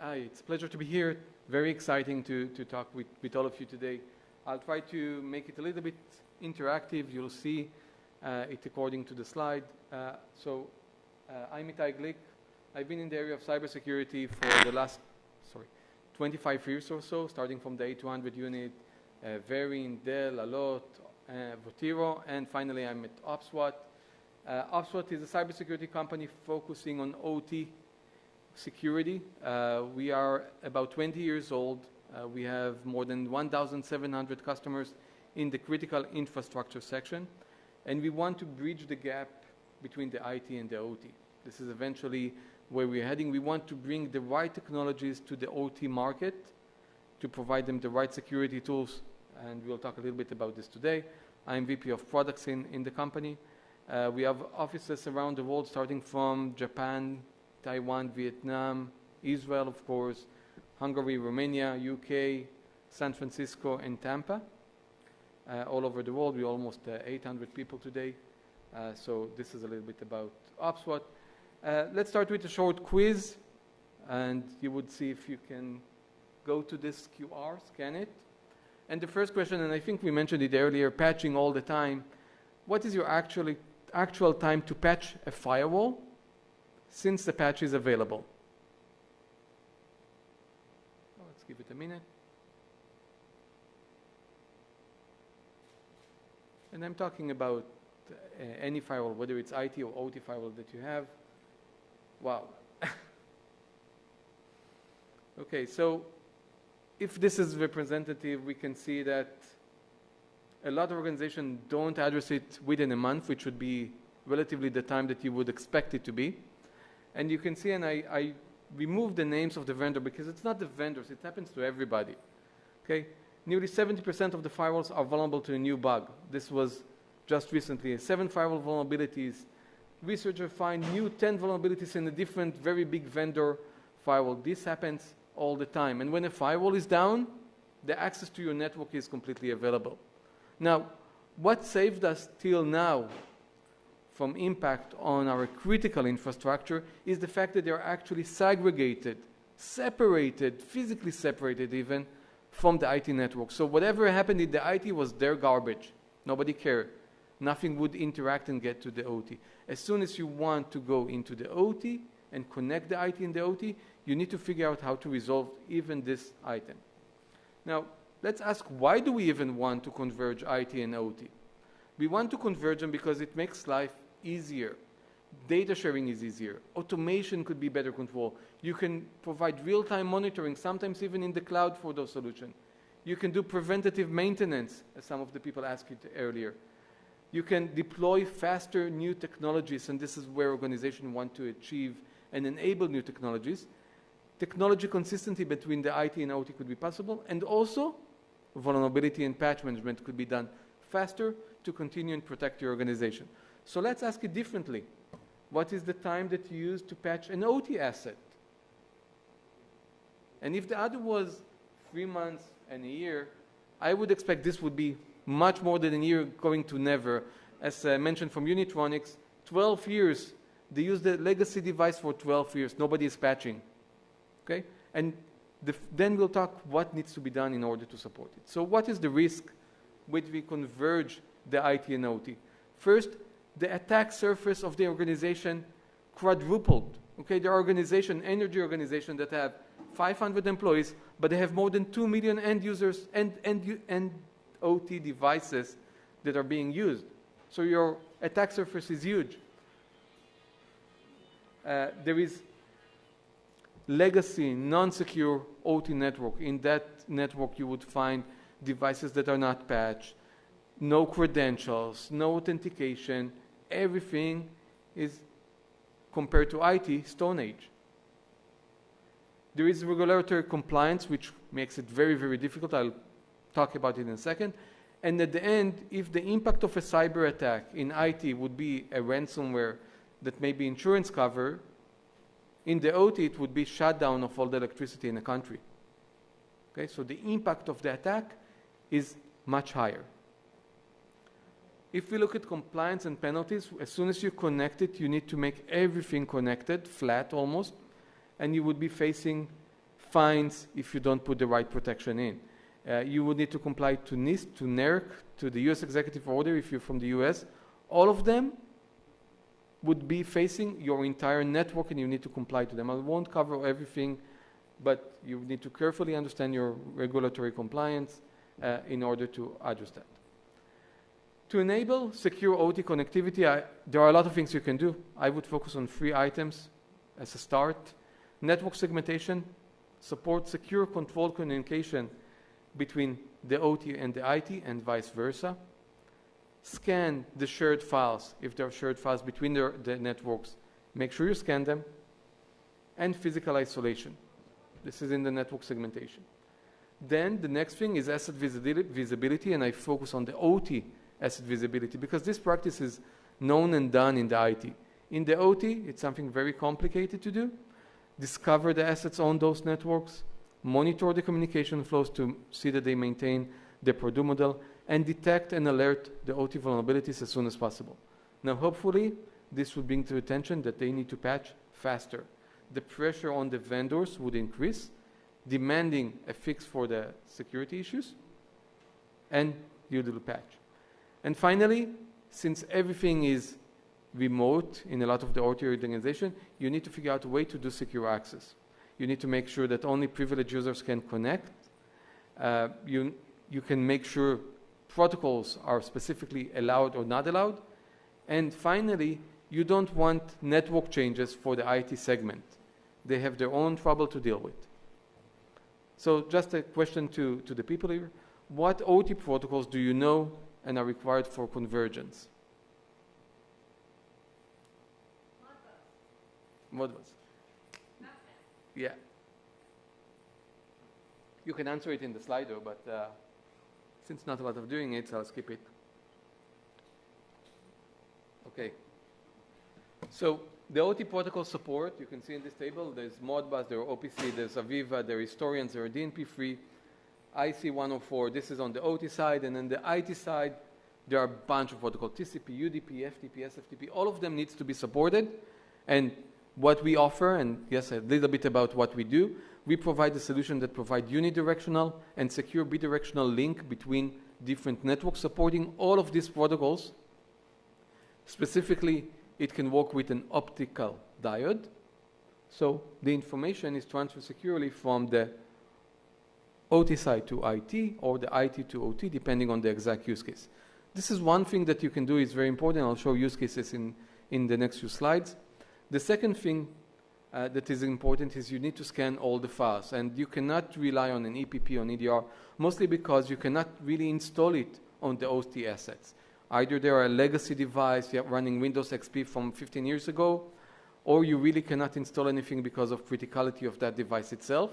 Hi, it's a pleasure to be here. Very exciting to talk with all of you today. I'll try to make it a little bit interactive. You'll see it according to the slide. I'm Itay Glick. I've been in the area of cybersecurity for the last 25 years or so, starting from the A200 unit, Verin, Dell, Alot, Votiro, and finally I'm at Opswat. Opswat is a cybersecurity company focusing on OT security. We are about 20 years old. We have more than 1,700 customers in the critical infrastructure section, and we want to bridge the gap between the IT and the OT. This is eventually where we're heading. We want to bring the right technologies to the OT market to provide them the right security tools, and we'll talk a little bit about this today. I'm VP of Products in the company. We have offices around the world, starting from Japan, Taiwan, Vietnam, Israel, of course, Hungary, Romania, UK, San Francisco, and Tampa. All over the world, we're almost 800 people today. So this is a little bit about Opswat. Let's start with a short quiz, and you would see if you can go to this QR, scan it. And the first question, and I think we mentioned it earlier, patching all the time. What is your actual time to patch a firewall since the patch is available? Let's give it a minute. And I'm talking about any firewall, whether it's IT or OT firewall that you have. Wow. Okay, so if this is representative, we can see that a lot of organizations don't address it within a month, which would be relatively the time that you would expect it to be. And you can see, and I removed the names of the vendor because it's not the vendors, it happens to everybody. Okay? Nearly 70% of the firewalls are vulnerable to a new bug. This was just recently. 7 firewall vulnerabilities. Researchers find new 10 vulnerabilities in a different, very big vendor firewall. This happens all the time. And when a firewall is down, the access to your network is completely available. Now, what saved us till now from impact on our critical infrastructure is the fact that they're actually segregated, separated, physically separated even, from the IT network. So whatever happened in the IT was their garbage. Nobody cared. Nothing would interact and get to the OT. As soon as you want to go into the OT and connect the IT and the OT, you need to figure out how to resolve even this item. Now, let's ask, why do we even want to converge IT and OT? We want to converge them because it makes life easier. Data sharing is easier. Automation could be better control. You can provide real-time monitoring, sometimes even in the cloud for those solutions. You can do preventative maintenance, as some of the people asked it earlier. You can deploy faster new technologies, and this is where organizations want to achieve and enable new technologies. Technology consistency between the IT and OT could be possible, and also vulnerability and patch management could be done faster to continue and protect your organization. So let's ask it differently. What is the time that you use to patch an OT asset? And if the other was 3 months and a year, I would expect this would be much more than a year, going to never. As mentioned from Unitronics, 12 years. They use the legacy device for 12 years. Nobody is patching. Okay? And then we'll talk what needs to be done in order to support it. So what is the risk when we converge the IT and OT? First, the attack surface of the organization quadrupled. Okay, there are energy organizations that have 500 employees, but they have more than 2 million end users and OT devices that are being used. So your attack surface is huge. There is legacy, non-secure OT network. In that network, you would find devices that are not patched, no credentials, no authentication. Everything is, compared to IT, Stone Age. There is regulatory compliance, which makes it very, very difficult. I'll talk about it in a second. And at the end, if the impact of a cyber attack in IT would be a ransomware that may be insurance cover, in the OT it would be shutdown of all the electricity in the country. Okay, so the impact of the attack is much higher. If we look at compliance and penalties, as soon as you connect it, you need to make everything connected, flat almost, and you would be facing fines if you don't put the right protection in. You would need to comply to NIST, to NERC, to the US executive order if you're from the US. All of them would be facing your entire network and you need to comply to them. I won't cover everything, but you need to carefully understand your regulatory compliance in order to address that. To enable secure OT connectivity, there are a lot of things you can do. I would focus on 3 items as a start. Network segmentation, support secure controlled communication between the OT and the IT and vice versa. Scan the shared files. If there are shared files between the networks, make sure you scan them. And physical isolation. This is in the network segmentation. Then the next thing is asset visibility, and I focus on the OT asset visibility because this practice is known and done in the IT. In the OT, it's something very complicated to do. Discover the assets on those networks, monitor the communication flows to see that they maintain the Purdue model, and detect and alert the OT vulnerabilities as soon as possible. Now, hopefully, this will bring to attention that they need to patch faster. The pressure on the vendors would increase, demanding a fix for the security issues, and you do the patch. And finally, since everything is remote in a lot of the OT organization, you need to figure out a way to do secure access. You need to make sure that only privileged users can connect. You can make sure protocols are specifically allowed or not allowed. And finally, you don't want network changes for the IT segment. They have their own trouble to deal with. So just a question to the people here. What OT protocols do you know and are required for convergence? Modbus. Yeah. You can answer it in the Slido, but since not a lot of doing it, so I'll skip it. Okay. So the OT protocol support, you can see in this table, there's Modbus, there are OPC, there's Aviva, there are historians, there are DNP3, IC104, this is on the OT side, and on the IT side, there are a bunch of protocols, TCP, UDP, FTP, SFTP, all of them needs to be supported, and what we offer, and yes, a little bit about what we do, we provide a solution that provides unidirectional and secure bidirectional link between different networks supporting all of these protocols. Specifically, it can work with an optical diode. So the information is transferred securely from the OT side to IT or the IT to OT, depending on the exact use case. This is one thing that you can do. It's very important. I'll show use cases in the next few slides. The second thing that is important is you need to scan all the files, and you cannot rely on an EPP on EDR, mostly because you cannot really install it on the OT assets. Either they are a legacy device running Windows XP from 15 years ago, or you really cannot install anything because of criticality of that device itself.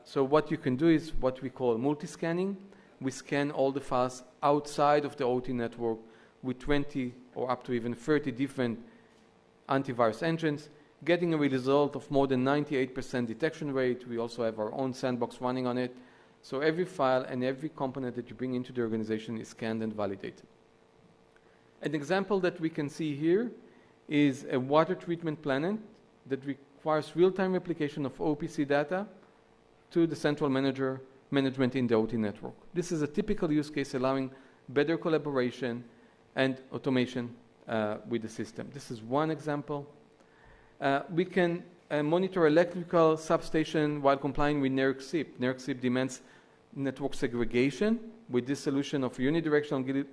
So what you can do is what we call multi-scanning. We scan all the files outside of the OT network with 20 or up to even 30 different antivirus engines, getting a result of more than 98% detection rate. We also have our own sandbox running on it. So every file and every component that you bring into the organization is scanned and validated. An example that we can see here is a water treatment plant that requires real-time replication of OPC data to the central management in the OT network. This is a typical use case allowing better collaboration and automation with the system. This is one example. We can monitor electrical substation while complying with NERC-CIP. NERC-CIP demands network segregation. With this solution of unidirectional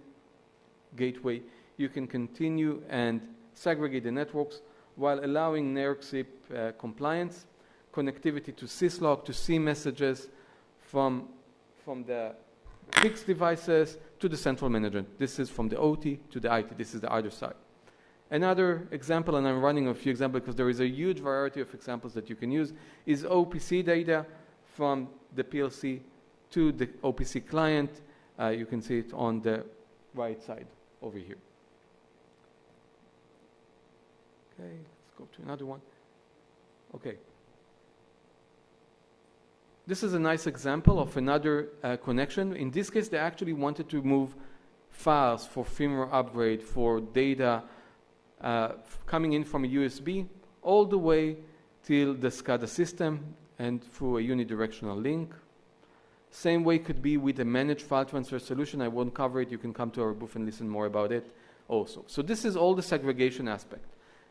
gateway, you can continue and segregate the networks while allowing NERC-CIP compliance, connectivity to syslog, to see messages from the fixed devices to the central management. This is from the OT to the IT. This is the other side. Another example, and I'm running a few examples because there is a huge variety of examples that you can use, is OPC data from the PLC to the OPC client. You can see it on the right side over here. Okay, let's go to another one. Okay. This is a nice example of another connection. In this case, they actually wanted to move files for firmware upgrade, for data coming in from a USB all the way till the SCADA system. and through a unidirectional link. Same way could be with a managed file transfer solution. I won't cover it. You can come to our booth and listen more about it also. So this is all the segregation aspect.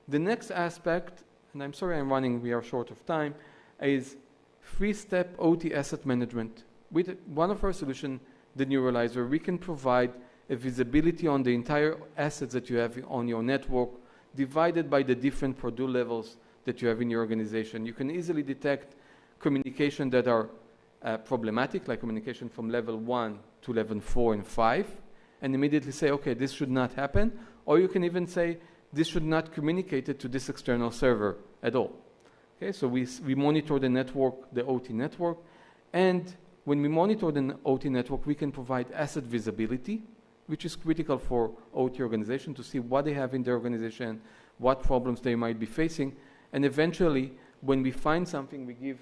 The next aspect, and I'm sorry I'm running, we are short of time, is three-step OT asset management. With one of our solutions, the Neuralizer, we can provide a visibility on the entire assets that you have on your network, divided by the different product levels that you have in your organization. You can easily detect communication that are problematic, like communication from level 1 to level 4 and 5, and immediately say, okay, this should not happen. Or you can even say, this should not communicate it to this external server at all. Okay, so we monitor the network, the OT network, and when we monitor the OT network, we can provide asset visibility, which is critical for OT organization to see what they have in their organization, what problems they might be facing, and eventually, when we find something, we give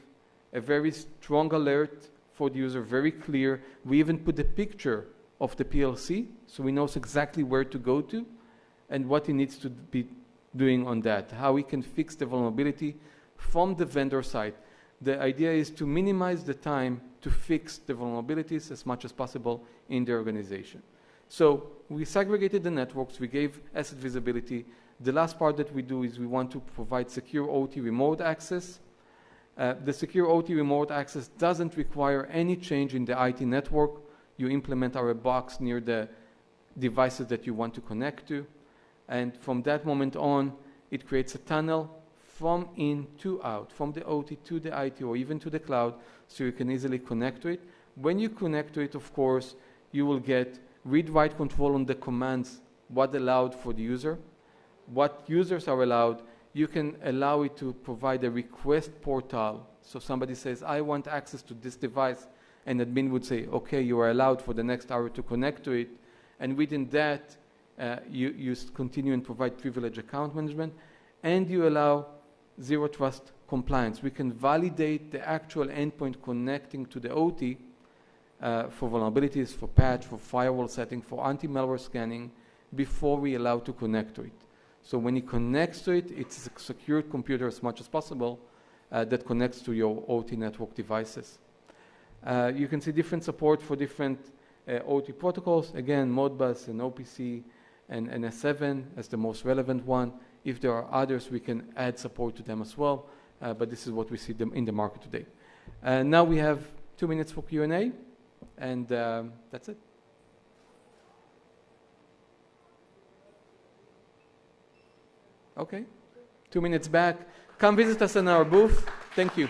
a very strong alert for the user, very clear. We even put the picture of the PLC, so we know exactly where to go to and what he needs to be doing on that, how we can fix the vulnerability from the vendor side. The idea is to minimize the time to fix the vulnerabilities as much as possible in the organization. So we segregated the networks, we gave asset visibility. The last part that we do is we want to provide secure OT remote access. The secure OT remote access doesn't require any change in the IT network. You implement our box near the devices that you want to connect to. And from that moment on, it creates a tunnel from in to out, from the OT to the IT or even to the cloud, so you can easily connect to it. When you connect to it, of course, you will get read-write control on the commands, what allowed for the user, what users are allowed. You can allow it to provide a request portal. So somebody says, I want access to this device, and admin would say, okay, you are allowed for the next hour to connect to it. And within that, you continue and provide privilege account management, and you allow zero trust compliance. We can validate the actual endpoint connecting to the OT for vulnerabilities, for patch, for firewall setting, for anti-malware scanning, before we allow to connect to it. So when it connects to it, it's a secured computer as much as possible that connects to your OT network devices. You can see different support for different OT protocols. Again, Modbus and OPC and NS7 as the most relevant one. If there are others, we can add support to them as well. But this is what we see them in the market today. Now we have 2 minutes for Q&A, and that's it. Okay, 2 minutes back. Come visit us in our booth. Thank you.